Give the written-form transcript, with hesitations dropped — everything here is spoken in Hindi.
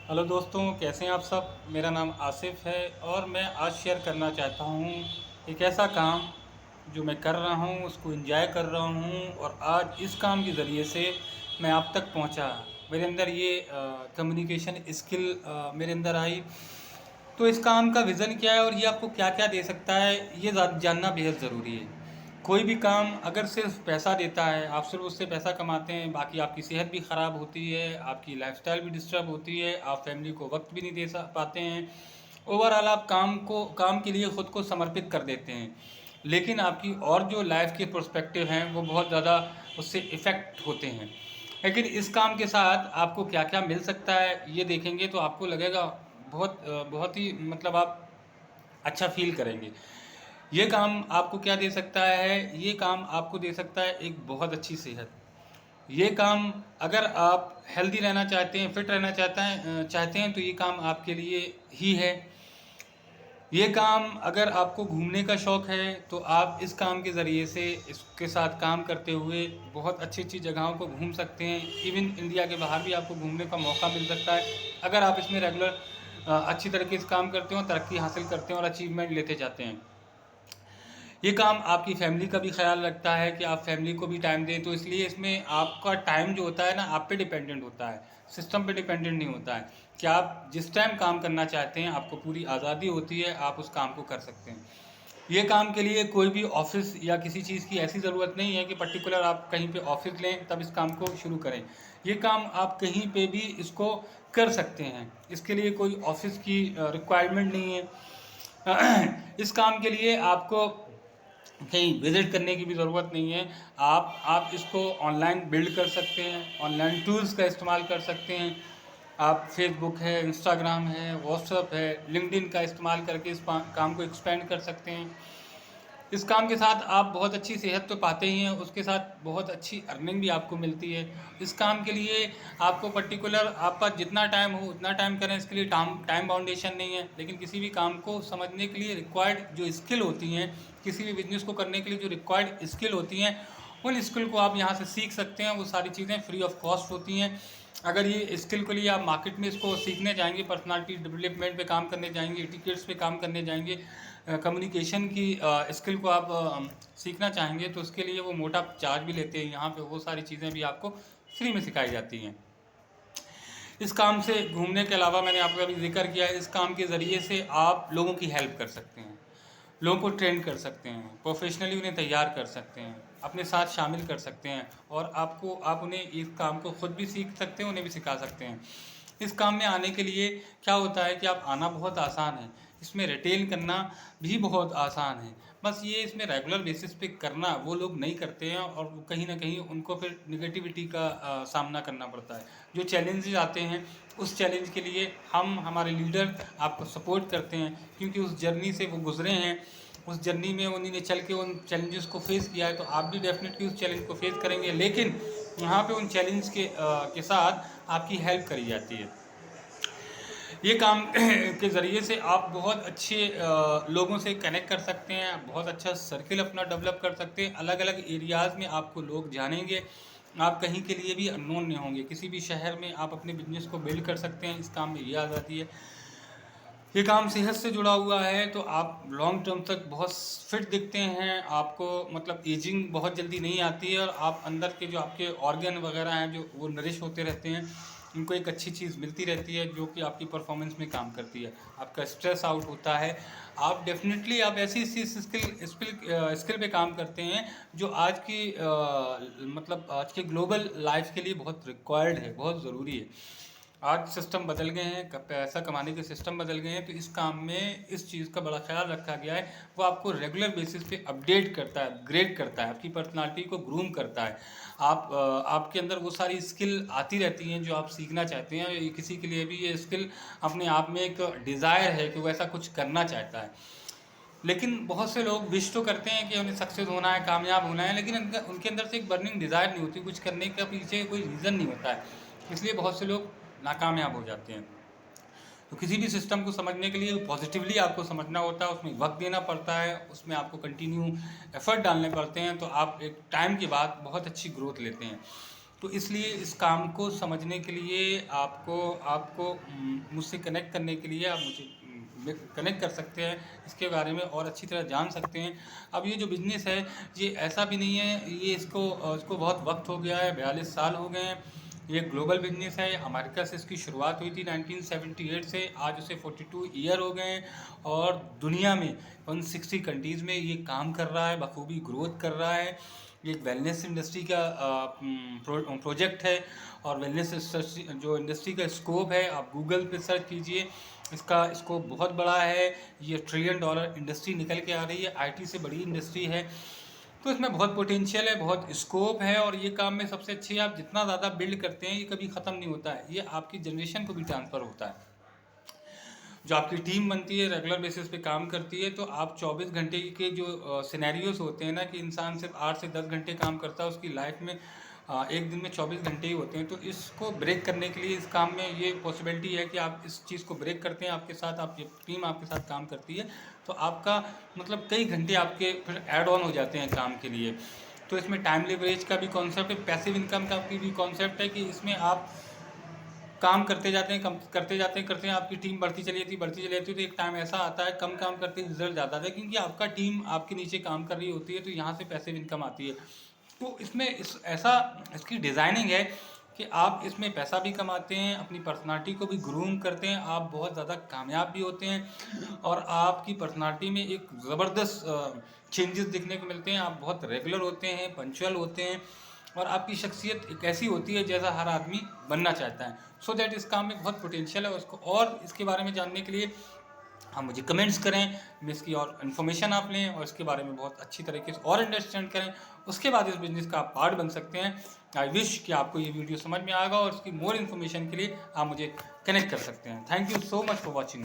हेलो दोस्तों, कैसे हैं आप सब। मेरा नाम आसिफ है और मैं आज शेयर करना चाहता हूँ एक ऐसा काम जो मैं कर रहा हूँ, उसको एंजॉय कर रहा हूँ और आज इस काम के ज़रिए से मैं आप तक पहुँचा। मेरे अंदर ये कम्युनिकेशन स्किल मेरे अंदर आई। तो इस काम का विज़न क्या है और ये आपको क्या क्या दे सकता है, ये जानना बेहद ज़रूरी है। कोई भी काम अगर सिर्फ पैसा देता है, आप सिर्फ उससे पैसा कमाते हैं, बाकी आपकी सेहत भी ख़राब होती है, आपकी लाइफस्टाइल भी डिस्टर्ब होती है, आप फैमिली को वक्त भी नहीं दे पाते हैं। ओवरऑल आप काम के लिए ख़ुद को समर्पित कर देते हैं, लेकिन आपकी और जो लाइफ के पर्सपेक्टिव हैं वो बहुत ज़्यादा उससे इफ़ेक्ट होते हैं। लेकिन इस काम के साथ आपको क्या क्या मिल सकता है ये देखेंगे तो आपको लगेगा बहुत ही मतलब आप अच्छा फील करेंगे। ये काम आपको क्या दे सकता है, ये काम आपको दे सकता है एक बहुत अच्छी सेहत। ये काम अगर आप हेल्दी रहना चाहते हैं, फिट रहना चाहते हैं तो ये काम आपके लिए ही है। ये काम अगर आपको घूमने का शौक़ है तो आप इस काम के ज़रिए से इसके साथ काम करते हुए बहुत अच्छी अच्छी जगहों को घूम सकते हैं। इवन इंडिया के बाहर भी आपको घूमने का मौका मिल सकता है अगर आप इसमें रेगुलर अच्छी तरीके से काम करते हो, तरक्की हासिल करते हैं और अचीवमेंट लेते जाते हैं। ये काम आपकी फैमिली का भी ख्याल रखता है कि आप फैमिली को भी टाइम दें, तो इसलिए इसमें आपका टाइम जो होता है ना, आप पे डिपेंडेंट होता है, सिस्टम पे डिपेंडेंट नहीं होता है कि आप जिस टाइम काम करना चाहते हैं आपको पूरी आज़ादी होती है, आप उस काम को कर सकते हैं। ये काम के लिए कोई भी ऑफिस या किसी चीज़ की ऐसी ज़रूरत नहीं है कि पर्टिकुलर आप कहीं पे ऑफिस लें तब इस काम को शुरू करें। ये काम आप कहीं पे भी इसको कर सकते हैं, इसके लिए कोई ऑफिस की रिक्वायरमेंट नहीं है। इस काम के लिए आपको कहीं विज़िट करने की भी ज़रूरत नहीं है। आप इसको ऑनलाइन बिल्ड कर सकते हैं, ऑनलाइन टूल्स का इस्तेमाल कर सकते हैं। आप फेसबुक है, इंस्टाग्राम है, व्हाट्सएप है, लिंक्डइन का इस्तेमाल करके इस काम को एक्सपेंड कर सकते हैं। इस काम के साथ आप बहुत अच्छी सेहत तो पाते ही हैं, उसके साथ बहुत अच्छी अर्निंग भी आपको मिलती है। इस काम के लिए आपको पर्टिकुलर आपका जितना टाइम हो उतना टाइम करें, इसके लिए टाइम बाउंडेशन नहीं है। लेकिन किसी भी काम को समझने के लिए रिक्वायर्ड जो स्किल होती हैं, किसी भी बिजनेस को करने के लिए जो रिक्वायर्ड स्किल होती हैं, उन स्किल को आप यहाँ से सीख सकते हैं। वो सारी चीज़ें फ्री ऑफ कॉस्ट होती हैं। अगर ये स्किल के लिए आप मार्केट में इसको सीखने जाएंगे, पर्सनालिटी डेवलपमेंट पे काम करने जाएंगे, एटिकेट्स पे काम करने जाएंगे, कम्युनिकेशन की स्किल को आप सीखना चाहेंगे तो उसके लिए वो मोटा चार्ज भी लेते हैं। यहाँ पे वो सारी चीज़ें भी आपको फ्री में सिखाई जाती हैं। इस काम से घूमने के अलावा मैंने आपको अभी जिक्र किया है, इस काम के ज़रिए से आप लोगों की हेल्प कर सकते हैं, लोगों को ट्रेन कर सकते हैं, प्रोफेशनली उन्हें तैयार कर सकते हैं, अपने साथ शामिल कर सकते हैं और आप उन्हें इस काम को खुद भी सीख सकते हैं, उन्हें भी सिखा सकते हैं। इस काम में आने के लिए क्या होता है कि आप आना बहुत आसान है, इसमें रिटेल करना भी बहुत आसान है। बस ये इसमें रेगुलर बेसिस पे करना वो लोग नहीं करते हैं और कहीं ना कहीं उनको फिर निगेटिविटी का सामना करना पड़ता है। जो चैलेंजेस आते हैं उस चैलेंज के लिए हम हमारे लीडर आपको सपोर्ट करते हैं, क्योंकि उस जर्नी से वो गुजरे हैं, उस जर्नी में उन्होंने चल के उन चैलेंजेस को फेस किया है। तो आप भी डेफिनेटली उस चैलेंज को फेस करेंगे, लेकिन यहाँ पे उन चैलेंज के साथ आपकी हेल्प करी जाती है। ये काम के ज़रिए से आप बहुत अच्छे लोगों से कनेक्ट कर सकते हैं, बहुत अच्छा सर्किल अपना डेवलप कर सकते हैं। अलग अलग एरियाज़ में आपको लोग जानेंगे, आप कहीं के लिए भी अननोन नहीं होंगे। किसी भी शहर में आप अपने बिजनेस को बिल्ड कर सकते हैं। इस काम में ये आ जाती है। ये काम सेहत से जुड़ा हुआ है तो आप लॉन्ग टर्म तक बहुत फिट दिखते हैं, आपको मतलब एजिंग बहुत जल्दी नहीं आती है और आप अंदर के जो आपके ऑर्गन वगैरह हैं जो वो नरिश होते रहते हैं, उनको एक अच्छी चीज़ मिलती रहती है जो कि आपकी परफॉर्मेंस में काम करती है। आपका स्ट्रेस आउट होता है। आप डेफिनेटली आप ऐसी स्किल पे काम करते हैं जो आज की मतलब आज के ग्लोबल लाइफ के लिए बहुत रिक्वायर्ड है, बहुत ज़रूरी है। आज सिस्टम बदल गए हैं, पैसा कमाने के सिस्टम बदल गए हैं, तो इस काम में इस चीज़ का बड़ा ख्याल रखा गया है। वो आपको रेगुलर बेसिस पे अपडेट करता है, अपग्रेड करता है, आपकी पर्सनालिटी को ग्रूम करता है। आपके अंदर वो सारी स्किल आती रहती हैं जो आप सीखना चाहते हैं। किसी के लिए भी ये स्किल अपने आप में एक डिज़ायर है कि वो ऐसा कुछ करना चाहता है। लेकिन बहुत से लोग विश तो करते हैं कि उन्हें सक्सेस होना है, कामयाब होना है, लेकिन उनके अंदर से एक बर्निंग डिज़ायर नहीं होती, कुछ करने का पीछे कोई रीज़न नहीं होता है। इसलिए बहुत से लोग नाकामयाब हो जाते हैं। तो किसी भी सिस्टम को समझने के लिए पॉजिटिवली आपको समझना होता है, उसमें वक्त देना पड़ता है, उसमें आपको कंटिन्यू एफर्ट डालने पड़ते हैं, तो आप एक टाइम के बाद बहुत अच्छी ग्रोथ लेते हैं। तो इसलिए इस काम को समझने के लिए आपको आपको मुझसे कनेक्ट करने के लिए आप मुझे कनेक्ट कर सकते हैं, इसके बारे में और अच्छी तरह जान सकते हैं। अब ये जो बिज़नेस है ये ऐसा भी नहीं है, ये इसको बहुत वक्त हो गया है, 42 साल हो गए हैं। ये ग्लोबल बिजनेस है, अमेरिका से इसकी शुरुआत हुई थी 1978 से, आज उसे 42 ईयर हो गए हैं और दुनिया में 160 कंट्रीज़ में ये काम कर रहा है, बखूबी ग्रोथ कर रहा है। ये एक वेलनेस इंडस्ट्री का प्रोजेक्ट है और वेलनेस जो इंडस्ट्री का स्कोप है, आप गूगल पे सर्च कीजिए, इसका स्कोप बहुत बड़ा है। ये $1 ट्रिलियन इंडस्ट्री निकल के आ रही है, आईटी से बड़ी इंडस्ट्री है, तो इसमें बहुत पोटेंशियल है, बहुत स्कोप है। और ये काम में सबसे अच्छी, आप जितना ज़्यादा बिल्ड करते हैं ये कभी ख़त्म नहीं होता है, ये आपकी जनरेशन को भी ट्रांसफ़र होता है। जो आपकी टीम बनती है, रेगुलर बेसिस पे काम करती है, तो आप 24 घंटे के जो सिनेरियोस होते हैं ना, कि इंसान सिर्फ 8 से 10 घंटे काम करता है, उसकी लाइफ में एक दिन में 24 घंटे ही होते हैं। तो इसको ब्रेक करने के लिए इस काम में ये पॉसिबिलिटी है कि आप इस चीज़ को ब्रेक करते हैं, आपके साथ आपकी टीम आपके साथ काम करती है, तो आपका मतलब कई घंटे आपके फिर ऐड ऑन हो जाते हैं काम के लिए। तो इसमें टाइम लिवरेज का भी कॉन्सेप्ट है, पैसिव इनकम का भी कॉन्सेप्ट है, कि इसमें आप काम करते जाते हैं, करते हैं, आपकी टीम बढ़ती चली जाती है, तो एक टाइम ऐसा आता है कम काम करते रिजल्ट ज़्यादा आता है, क्योंकि आपका टीम आपके नीचे काम कर रही होती है, तो यहाँ से पैसिव इनकम आती है। तो इसमें इसकी डिज़ाइनिंग है कि आप इसमें पैसा भी कमाते हैं, अपनी पर्सनालिटी को भी ग्रूम करते हैं, आप बहुत ज़्यादा कामयाब भी होते हैं और आपकी पर्सनालिटी में एक ज़बरदस्त चेंजेस देखने को मिलते हैं। आप बहुत रेगुलर होते हैं, पंक्चुअल होते हैं और आपकी शख्सियत एक ऐसी होती है जैसा हर आदमी बनना चाहता है। सो दैट इस काम में बहुत पोटेंशियल है उसको, और इसके बारे में जानने के लिए आप मुझे कमेंट्स करें, मैं इसकी और इन्फॉर्मेशन आप लें और इसके बारे में बहुत अच्छी तरीके से और अंडरस्टैंड करें, उसके बाद इस बिज़नेस का आप पार्ट बन सकते हैं। आई विश कि आपको ये वीडियो समझ में आएगा और इसकी मोर इन्फॉर्मेशन के लिए आप मुझे कनेक्ट कर सकते हैं। Thank you so much for watching.